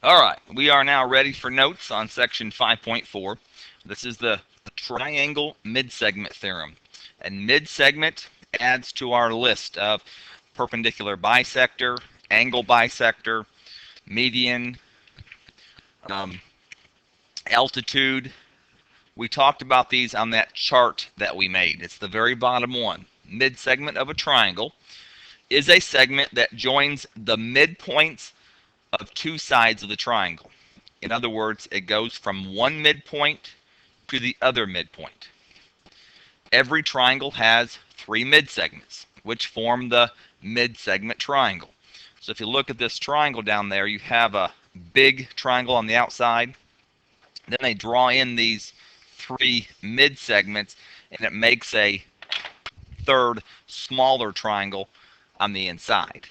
All right, we are now ready for notes on section 5.4. This is the triangle mid-segment theorem. And mid-segment adds to our list of perpendicular bisector, angle bisector, median, um, altitude. We talked about these on that chart that we made. It's the very bottom one. Mid-segment of a triangle is a segment that joins the midpoints of two sides of the triangle. In other words, it goes from one midpoint to the other midpoint. Every triangle has three midsegments, which form the midsegment triangle. So if you look at this triangle down there, you have a big triangle on the outside. Then they draw in these three midsegments, and it makes a third smaller triangle on the inside.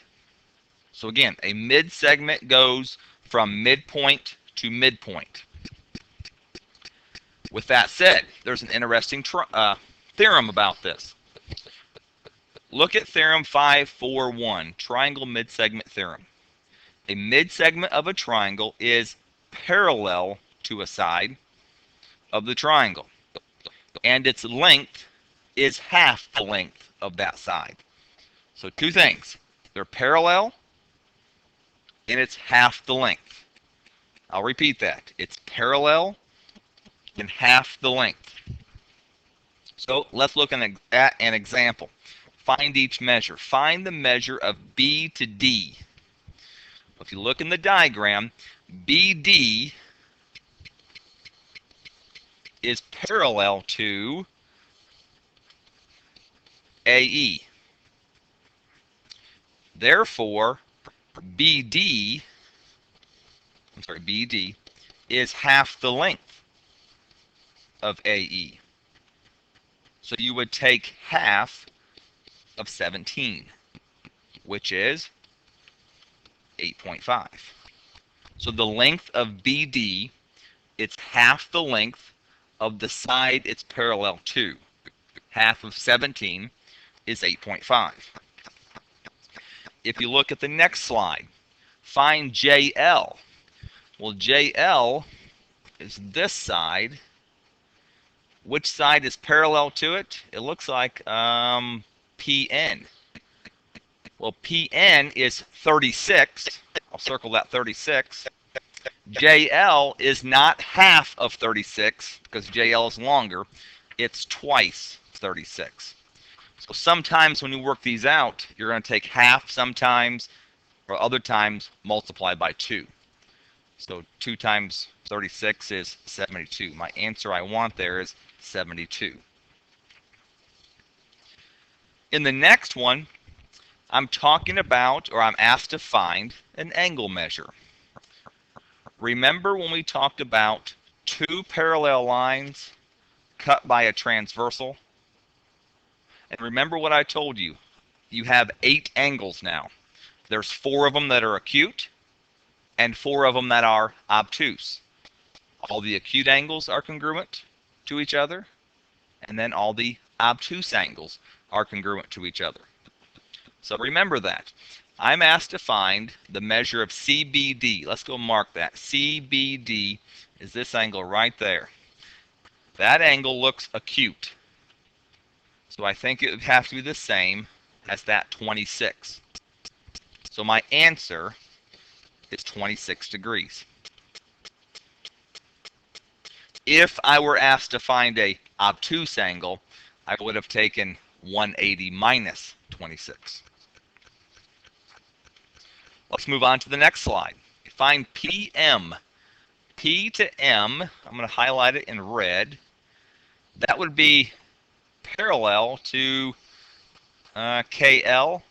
So again, a midsegment goes from midpoint to midpoint. With that said, there's an interesting theorem about this. Look at theorem 541, triangle midsegment theorem. A midsegment of a triangle is parallel to a side of the triangle, and its length is half the length of that side. So two things. They're parallel, and it's half the length. I'll repeat that. It's parallel and half the length. So let's look at an example. Find each measure. Find the measure of B to D. If you look in the diagram, BD is parallel to AE. Therefore, BD is half the length of AE. So you would take half of 17, which is 8.5. So the length of BD, it's half the length of the side it's parallel to. Half of 17 is 8.5. If you look at the next slide, find JL. Well, JL is this side. Which side is parallel to it? It looks like PN. Well, PN is 36. I'll circle that 36. JL is not half of 36 because JL is longer. It's twice 36. So sometimes when you work these out, you're going to take half sometimes, or other times multiply by 2. So 2 times 36 is 72. My answer I want there is 72. In the next one, I'm talking about, or I'm asked to find, an angle measure. Remember when we talked about two parallel lines cut by a transversal? And remember what I told you. You have 8 angles now. There's 4 of them that are acute and 4 of them that are obtuse. All the acute angles are congruent to each other, and then all the obtuse angles are congruent to each other. So remember that. I'm asked to find the measure of CBD. Let's go mark that. CBD is this angle right there. That angle looks acute. So I think it would have to be the same as that 26. So my answer is 26 degrees. If I were asked to find a obtuse angle, I would have taken 180 minus 26. Let's move on to the next slide. Find PM. P to M, I'm going to highlight it in red. That would be parallel to KL.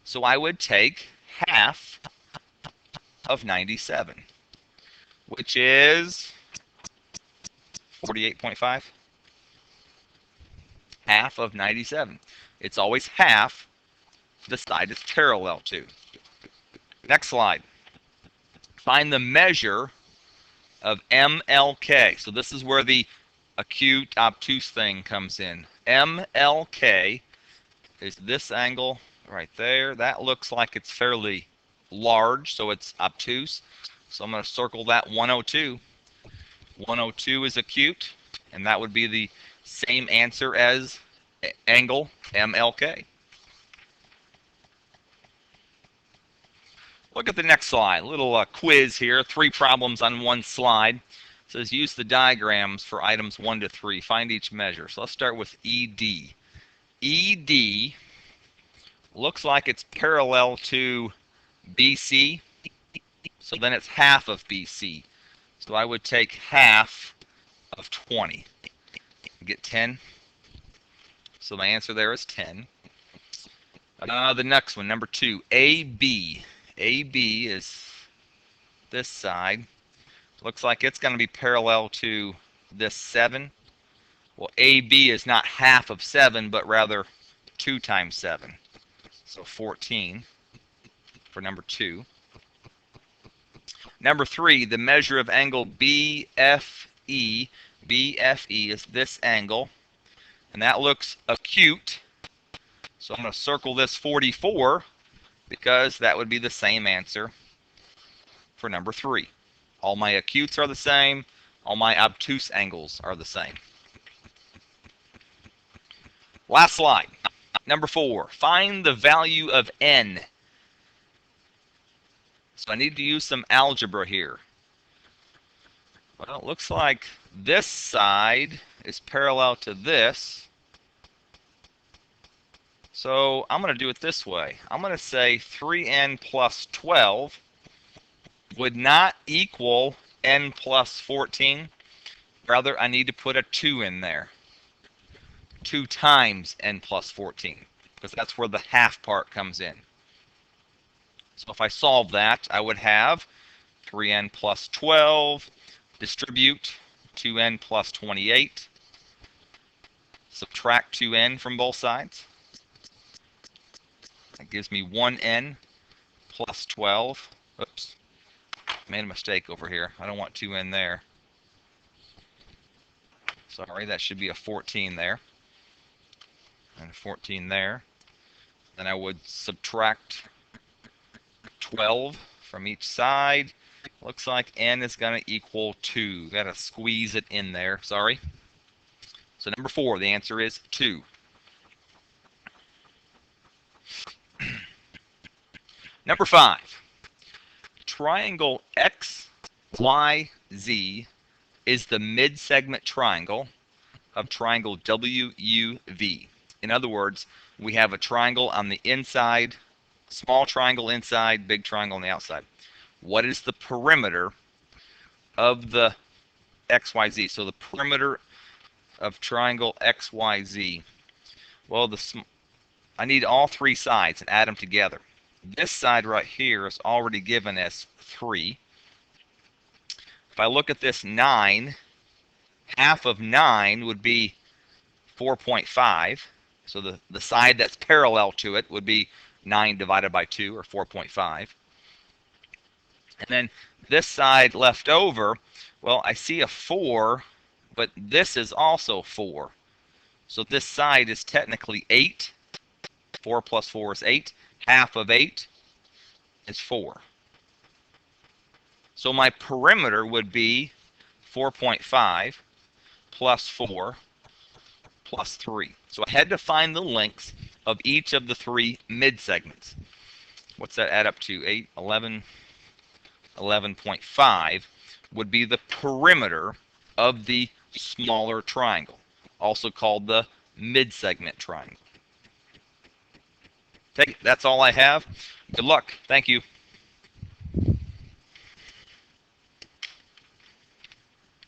So I would take half of 97, which is 48.5. Half of 97. It's always half the side it's parallel to. Next slide. Find the measure of MLK. So this is where the acute obtuse thing comes in. MLK is this angle right there. That looks like it's fairly large, so it's obtuse. So I'm going to circle that 102. 102 is acute, and that would be the same answer as angle MLK. Look at the next slide. Little quiz here. 3 problems on one slide. It says use the diagrams for items 1 to 3. Find each measure. So let's start with ED. ED looks like it's parallel to BC. So then it's half of BC. So I would take half of 20. Get 10. So my answer there is 10. The next one, number 2, AB. AB is this side. Looks like it's going to be parallel to this 7. Well, AB is not half of 7, but rather 2 times 7. So 14 for number 2. Number 3, the measure of angle BFE. BFE is this angle, and that looks acute. So I'm going to circle this 44 because that would be the same answer for number 3. All my acutes are the same. All my obtuse angles are the same. Last slide. Number 4, find the value of n. So I need to use some algebra here. Well, it looks like this side is parallel to this. So I'm going to do it this way. I'm going to say 3n plus 12 would not equal n plus 14. Rather, I need to put a 2 in there. 2 times n plus 14, because that's where the half part comes in. So if I solve that, I would have 3n plus 12, distribute 2n plus 28, subtract 2n from both sides. That gives me 1n plus 12. Oops, made a mistake over here. I don't want 2n there. Sorry, that should be a 14 there. And a 14 there. Then I would subtract 12 from each side. Looks like n is going to equal 2. Got to squeeze it in there. Sorry. So number 4, the answer is 2. Number 5. Triangle XYZ is the mid-segment triangle of triangle WUV. In other words, we have a triangle on the inside, small triangle inside, big triangle on the outside. What is the perimeter of the XYZ? So the perimeter of triangle XYZ. Well, I need all 3 sides and add them together. This side right here is already given as 3. If I look at this 9, half of 9 would be 4.5. So the side that's parallel to it would be 9 divided by 2, or 4.5. And then this side left over, well, I see a 4, but this is also 4. So this side is technically 8. 4 plus 4 is 8. Half of 8 is 4. So my perimeter would be 4.5 plus 4 plus 3. So I had to find the lengths of each of the 3 mid-segments. What's that add up to? 8, 11, 11.5 would be the perimeter of the smaller triangle, also called the mid-segment triangle. Okay, that's all I have. Good luck. Thank you.